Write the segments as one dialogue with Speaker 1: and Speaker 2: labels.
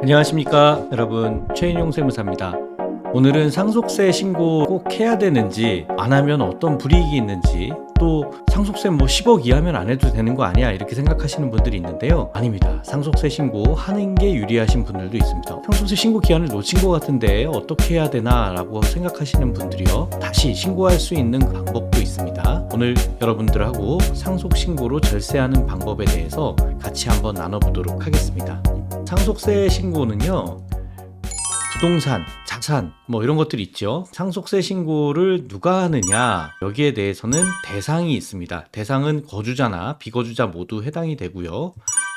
Speaker 1: 안녕하십니까 여러분, 최인용 세무사입니다. 오늘은 상속세 신고 꼭 해야 되는지, 안 하면 어떤 불이익이 있는지, 또 상속세 10억 이하면 안 해도 되는 거 아니야 이렇게 생각하시는 분들이 있는데요. 아닙니다. 상속세 신고 하는 게 유리하신 분들도 있습니다. 상속세 신고 기한을 놓친 것 같은데 어떻게 해야 되나 라고 생각하시는 분들이요, 다시 신고할 수 있는 방법도 있습니다. 오늘 여러분들하고 상속 신고로 절세하는 방법에 대해서 같이 한번 나눠보도록 하겠습니다. 상속세 신고는요, 부동산, 자산 이런 것들이 있죠. 상속세 신고를 누가 하느냐, 여기에 대해서는 대상이 있습니다. 대상은 거주자나 비거주자 모두 해당이 되고요.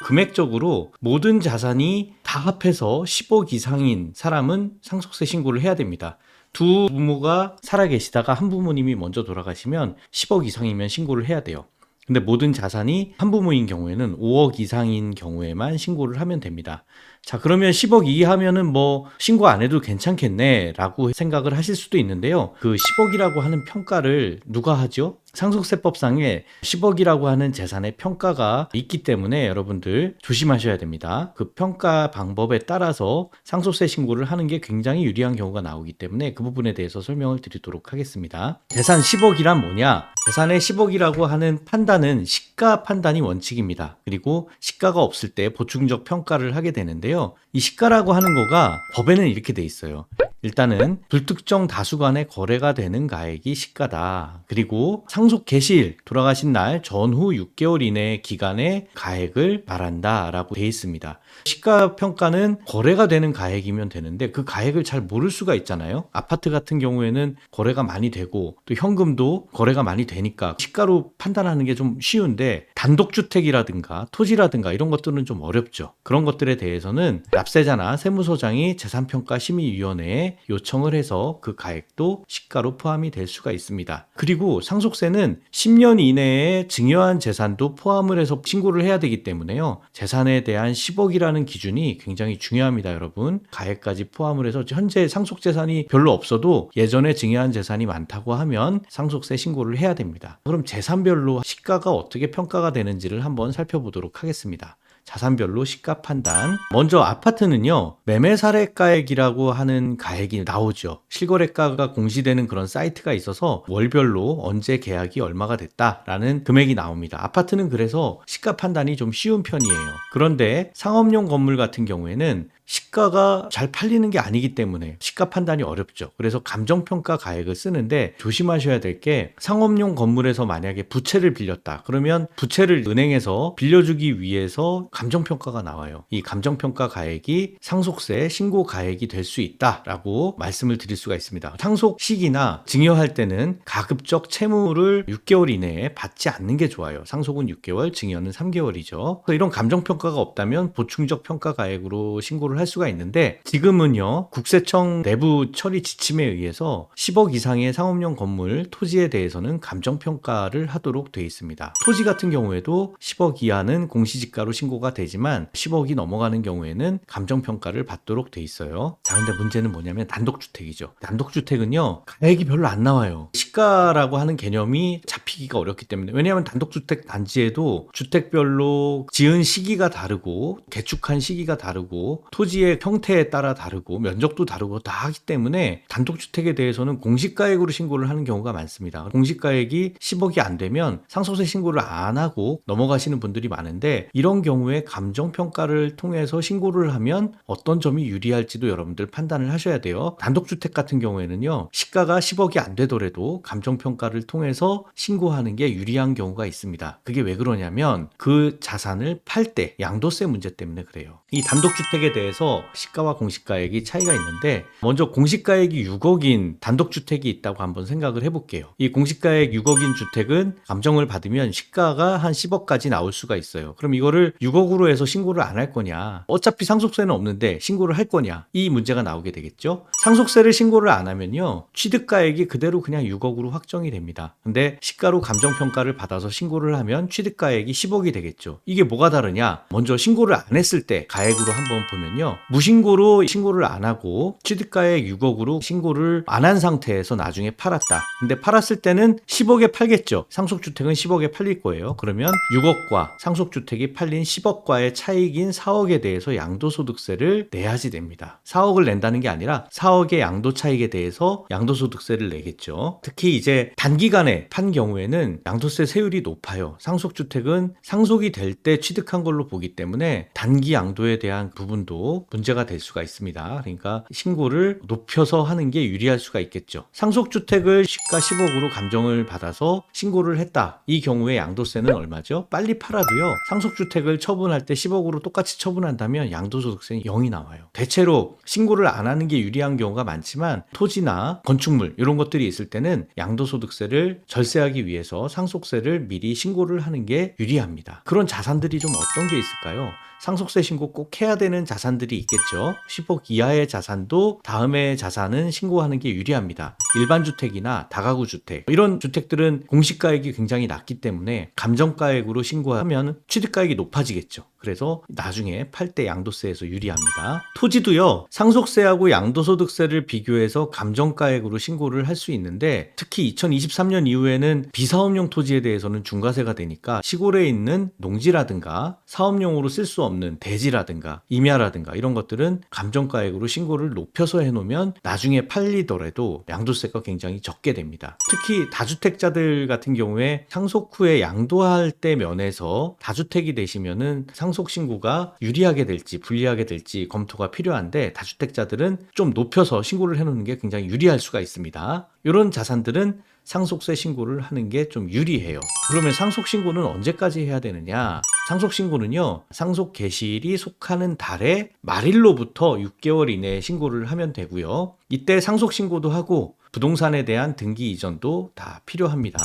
Speaker 1: 금액적으로 모든 자산이 다 합해서 10억 이상인 사람은 상속세 신고를 해야 됩니다. 두 부모가 살아계시다가 한 부모님이 먼저 돌아가시면 10억 이상이면 신고를 해야 돼요. 근데 모든 자산이 한 부모인 경우에는 5억 이상인 경우에만 신고를 하면 됩니다. 자, 그러면 10억 이하면은 신고 안 해도 괜찮겠네 라고 생각을 하실 수도 있는데요. 그 10억이라고 하는 평가를 누가 하죠? 상속세법상에 10억이라고 하는 재산의 평가가 있기 때문에 여러분들 조심하셔야 됩니다. 그 평가 방법에 따라서 상속세 신고를 하는 게 굉장히 유리한 경우가 나오기 때문에 그 부분에 대해서 설명을 드리도록 하겠습니다. 재산 10억이란 뭐냐? 재산의 10억이라고 하는 판단은 시가 판단이 원칙입니다. 그리고 시가가 없을 때 보충적 평가를 하게 되는데요. 이 시가라고 하는 거가 법에는 이렇게 돼 있어요. 일단은 불특정 다수 간에 거래가 되는 가액이 시가다. 그리고 상속 개시일, 돌아가신 날 전후 6개월 이내의 기간의 가액을 말한다 라고 돼 있습니다. 시가 평가는 거래가 되는 가액이면 되는데 그 가액을 잘 모를 수가 있잖아요. 아파트 같은 경우에는 거래가 많이 되고 또 현금도 거래가 많이 되니까 시가로 판단하는 게 좀 쉬운데, 단독주택이라든가 토지라든가 이런 것들은 좀 어렵죠. 그런 것들에 대해서는 납세자나 세무서장이 재산평가심의위원회에 요청을 해서 그 가액도 시가로 포함이 될 수가 있습니다. 그리고 상속세는 10년 이내에 증여한 재산도 포함을 해서 신고를 해야 되기 때문에요. 재산에 대한 10억이라는 기준이 굉장히 중요합니다, 여러분. 가액까지 포함을 해서 현재 상속재산이 별로 없어도 예전에 증여한 재산이 많다고 하면 상속세 신고를 해야 됩니다. 그럼 재산별로 시가가 어떻게 평가가 되는지를 한번 살펴보도록 하겠습니다. 자산별로 시가 판단. 먼저 아파트는요, 매매사례가액이라고 하는 가액이 나오죠. 실거래가가 공시되는 그런 사이트가 있어서 월별로 언제 계약이 얼마가 됐다라는 금액이 나옵니다. 아파트는 그래서 시가 판단이 좀 쉬운 편이에요. 그런데 상업용 건물 같은 경우에는 시가가 잘 팔리는 게 아니기 때문에 시가 판단이 어렵죠. 그래서 감정평가 가액을 쓰는데 조심하셔야 될 게, 상업용 건물에서 만약에 부채를 빌렸다 그러면 부채를 은행에서 빌려주기 위해서 감정평가가 나와요. 이 감정평가 가액이 상속세 신고 가액이 될 수 있다라고 말씀을 드릴 수가 있습니다. 상속 시기나 증여할 때는 가급적 채무를 6개월 이내에 받지 않는 게 좋아요. 상속은 6개월, 증여는 3개월이죠. 이런 감정평가가 없다면 보충적 평가 가액으로 신고를 할 수가 있는데, 지금은요, 국세청 내부 처리 지침에 의해서 10억 이상의 상업용 건물, 토지에 대해서는 감정평가를 하도록 되어 있습니다. 토지 같은 경우에도 10억 이하는 공시지가로 신고가 되지만 10억이 넘어가는 경우에는 감정평가를 받도록 되어 있어요. 자, 근데 문제는 뭐냐면 단독주택이죠. 단독주택은요, 가액이 별로 안 나와요. 시가라고 하는 개념이 잡히기가 어렵기 때문에. 왜냐하면 단독주택 단지에도 주택별로 지은 시기가 다르고 개축한 시기가 다르고 토지의 형태에 따라 다르고 면적도 다르고 다 하기 때문에 단독주택에 대해서는 공시가액으로 신고를 하는 경우가 많습니다. 공시가액이 10억이 안 되면 상속세 신고를 안 하고 넘어가시는 분들이 많은데, 이런 경우에 감정평가를 통해서 신고를 하면 어떤 점이 유리할지도 여러분들 판단을 하셔야 돼요. 단독주택 같은 경우에는요, 시가가 10억이 안 되더라도 감정평가를 통해서 신고하는 게 유리한 경우가 있습니다. 그게 왜 그러냐면 그 자산을 팔 때 양도세 문제 때문에 그래요. 이 단독주택에 대해서 시가와 공시가액이 차이가 있는데, 먼저 공시가액이 6억인 단독주택이 있다고 한번 생각을 해볼게요. 이 공시가액 6억인 주택은 감정을 받으면 시가가 한 10억까지 나올 수가 있어요. 그럼 이거를 6억으로 해서 신고를 안 할 거냐, 어차피 상속세는 없는데 신고를 할 거냐, 이 문제가 나오게 되겠죠. 상속세를 신고를 안 하면요, 취득가액이 그대로 그냥 6억으로 확정이 됩니다. 근데 시가로 감정평가를 받아서 신고를 하면 취득가액이 10억이 되겠죠. 이게 뭐가 다르냐, 먼저 신고를 안 했을 때 가액으로 한번 보면요, 뭐냐면요, 무신고로 신고를 안 하고 취득가액 6억으로 신고를 안 한 상태에서 나중에 팔았다. 근데 팔았을 때는 10억에 팔겠죠. 상속주택은 10억에 팔릴 거예요. 그러면 6억과 상속주택이 팔린 10억과의 차익인 4억에 대해서 양도소득세를 내야지 됩니다. 4억을 낸다는 게 아니라 4억의 양도 차익에 대해서 양도소득세를 내겠죠. 특히 이제 단기간에 판 경우에는 양도세 세율이 높아요. 상속주택은 상속이 될 때 취득한 걸로 보기 때문에 단기 양도에 대한 부분도 문제가 될 수가 있습니다. 그러니까 신고를 높여서 하는 게 유리할 수가 있겠죠. 상속주택을 시가 10억으로 감정을 받아서 신고를 했다. 이 경우에 양도세는 얼마죠? 빨리 팔아도요, 상속주택을 처분할 때 10억으로 똑같이 처분한다면 양도소득세는 0이 나와요. 대체로 신고를 안 하는 게 유리한 경우가 많지만 토지나 건축물 이런 것들이 있을 때는 양도소득세를 절세하기 위해서 상속세를 미리 신고를 하는 게 유리합니다. 그런 자산들이 좀 어떤 게 있을까요? 상속세 신고 꼭 해야 되는 자산들이 있겠죠. 10억 이하의 자산도 다음의 자산은 신고하는 게 유리합니다. 일반 주택이나 다가구 주택, 이런 주택들은 공시가액이 굉장히 낮기 때문에 감정가액으로 신고하면 취득가액이 높아지겠죠. 그래서 나중에 팔 때 양도세에서 유리합니다. 토지도요, 상속세하고 양도소득세를 비교해서 감정가액으로 신고를 할 수 있는데, 특히 2023년 이후에는 비사업용 토지에 대해서는 중과세가 되니까 시골에 있는 농지라든가 사업용으로 쓸 수 없는 대지라든가 임야라든가 이런 것들은 감정가액으로 신고를 높여서 해놓으면 나중에 팔리더라도 양도세가 굉장히 적게 됩니다. 특히 다주택자들 같은 경우에 상속 후에 양도할 때 면에서 다주택이 되시면은 상속 신고가 유리하게 될지 불리하게 될지 검토가 필요한데, 다주택자들은 좀 높여서 신고를 해놓는 게 굉장히 유리할 수가 있습니다. 이런 자산들은 상속세 신고를 하는 게 좀 유리해요. 그러면 상속 신고는 언제까지 해야 되느냐? 상속 신고는요, 상속 개시일이 속하는 달의 말일로부터 6개월 이내에 신고를 하면 되고요. 이때 상속 신고도 하고 부동산에 대한 등기 이전도 다 필요합니다.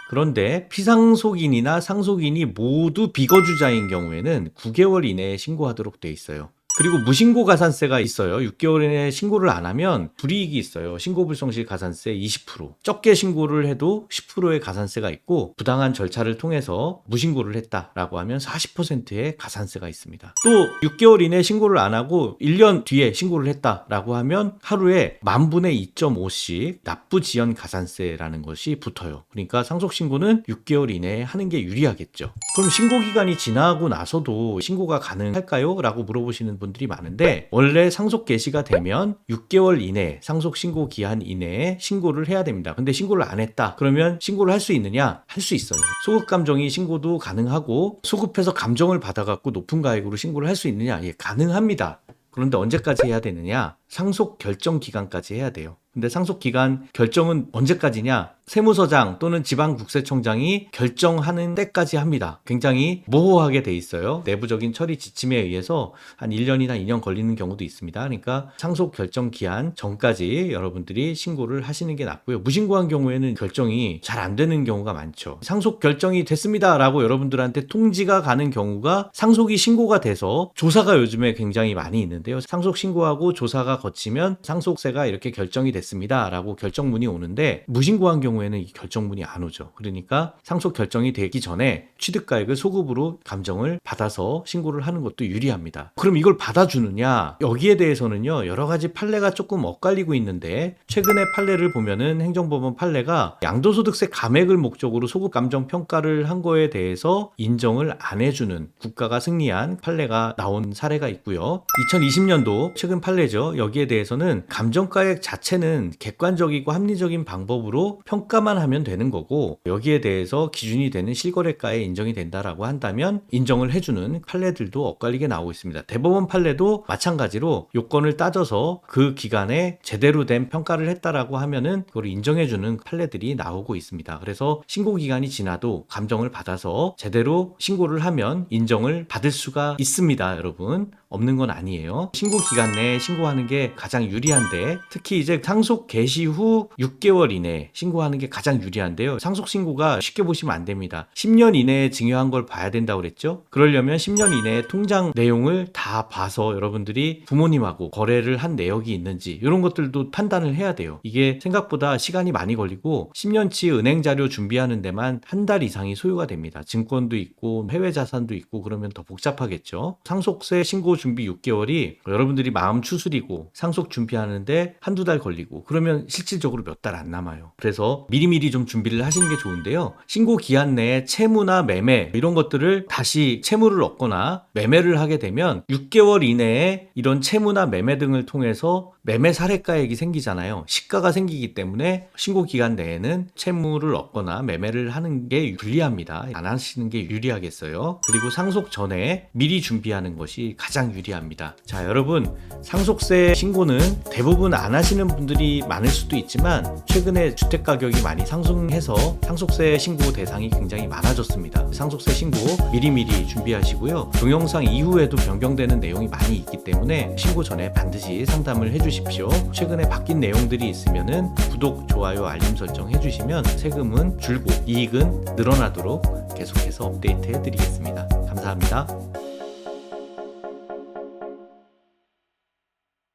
Speaker 1: 그런데 피상속인이나 상속인이 모두 비거주자인 경우에는 9개월 이내에 신고하도록 돼 있어요. 그리고 무신고 가산세가 있어요. 6개월 이내에 신고를 안 하면 불이익이 있어요. 신고불성실 가산세 20%. 적게 신고를 해도 10%의 가산세가 있고, 부당한 절차를 통해서 무신고를 했다라고 하면 40%의 가산세가 있습니다. 또 6개월 이내에 신고를 안 하고 1년 뒤에 신고를 했다라고 하면 하루에 10,000분의 2.5씩 납부지연 가산세라는 것이 붙어요. 그러니까 상속신고는 6개월 이내에 하는 게 유리하겠죠. 그럼 신고기간이 지나고 나서도 신고가 가능할까요? 라고 물어보시는 분들이 많은데, 원래 상속 개시가 되면 6개월 이내, 상속 신고 기한 이내에 신고를 해야 됩니다. 근데 신고를 안 했다. 그러면 신고를 할 수 있느냐? 할 수 있어요. 소급 감정이 신고도 가능하고, 소급해서 감정을 받아갖고 높은 가액으로 신고를 할 수 있느냐? 예, 가능합니다. 그런데 언제까지 해야 되느냐? 상속 결정 기간까지 해야 돼요. 근데 상속 기간 결정은 언제까지냐? 세무서장 또는 지방국세청장이 결정하는 때까지 합니다. 굉장히 모호하게 돼 있어요. 내부적인 처리 지침에 의해서 한 1년이나 2년 걸리는 경우도 있습니다. 그러니까 상속 결정 기한 전까지 여러분들이 신고를 하시는 게 낫고요. 무신고한 경우에는 결정이 잘 안 되는 경우가 많죠. 상속 결정이 됐습니다 라고 여러분들한테 통지가 가는 경우가 상속이 신고가 돼서, 조사가 요즘에 굉장히 많이 있는데요. 상속 신고하고 조사가 거치면 상속세가 이렇게 결정이 됐습니다 라고 결정문이 오는데, 무신고한 경우에는 이 결정문이 안 오죠. 그러니까 상속 결정이 되기 전에 취득가액을 소급으로 감정을 받아서 신고를 하는 것도 유리합니다. 그럼 이걸 받아주느냐? 여기에 대해서는요, 여러 가지 판례가 조금 엇갈리고 있는데, 최근에 판례를 보면은 행정법원 판례가 양도소득세 감액을 목적으로 소급 감정 평가를 한 거에 대해서 인정을 안 해주는 국가가 승리한 판례가 나온 사례가 있고요. 2020년도 최근 판례죠. 여기에 대해서는 감정가액 자체는 객관적이고 합리적인 방법으로 평가만 하면 되는 거고, 여기에 대해서 기준이 되는 실거래가에 인정이 된다라고 한다면 인정을 해주는 판례들도 엇갈리게 나오고 있습니다. 대법원 판례도 마찬가지로 요건을 따져서 그 기간에 제대로 된 평가를 했다라고 하면은 그걸 인정해주는 판례들이 나오고 있습니다. 그래서 신고 기간이 지나도 감정을 받아서 제대로 신고를 하면 인정을 받을 수가 있습니다. 여러분, 없는 건 아니에요. 신고 기간 내에 신고하는 게 가장 유리한데, 특히 이제 상속 개시 후 6개월 이내에 신고하는 신고하는 게 가장 유리한데요. 상속신고가 쉽게 보시면 안 됩니다. 10년 이내에 증여한 걸 봐야 된다고 그랬죠. 그러려면 10년 이내에 통장 내용을 다 봐서 여러분들이 부모님하고 거래를 한 내역이 있는지 이런 것들도 판단을 해야 돼요. 이게 생각보다 시간이 많이 걸리고 10년치 은행 자료 준비하는 데만 한 달 이상이 소요가 됩니다. 증권도 있고 해외 자산도 있고 그러면 더 복잡하겠죠. 상속세 신고 준비 6개월이 여러분들이 마음 추스리고 상속 준비하는데 한두 달 걸리고 그러면 실질적으로 몇 달 안 남아요. 그래서 미리미리 좀 준비를 하시는 게 좋은데요. 신고 기한 내에 채무나 매매 이런 것들을 다시 채무를 얻거나 매매를 하게 되면 6개월 이내에 이런 채무나 매매 등을 통해서 매매 사례가액이 생기잖아요. 시가가 생기기 때문에 신고 기간 내에는 채무를 얻거나 매매를 하는 게 불리합니다. 안 하시는 게 유리하겠어요. 그리고 상속 전에 미리 준비하는 것이 가장 유리합니다. 자, 여러분, 상속세 신고는 대부분 안 하시는 분들이 많을 수도 있지만 최근에 주택 가격이 많이 상승해서 상속세 신고 대상이 굉장히 많아졌습니다. 상속세 신고 미리미리 준비하시고요. 동영상 이후에도 변경되는 내용이 많이 있기 때문에 신고 전에 반드시 상담을 해주십시오. 최근에 바뀐 내용들이 있으면은 구독, 좋아요, 알림 설정 해주시면 세금은 줄고 이익은 늘어나도록 계속해서 업데이트 해드리겠습니다. 감사합니다.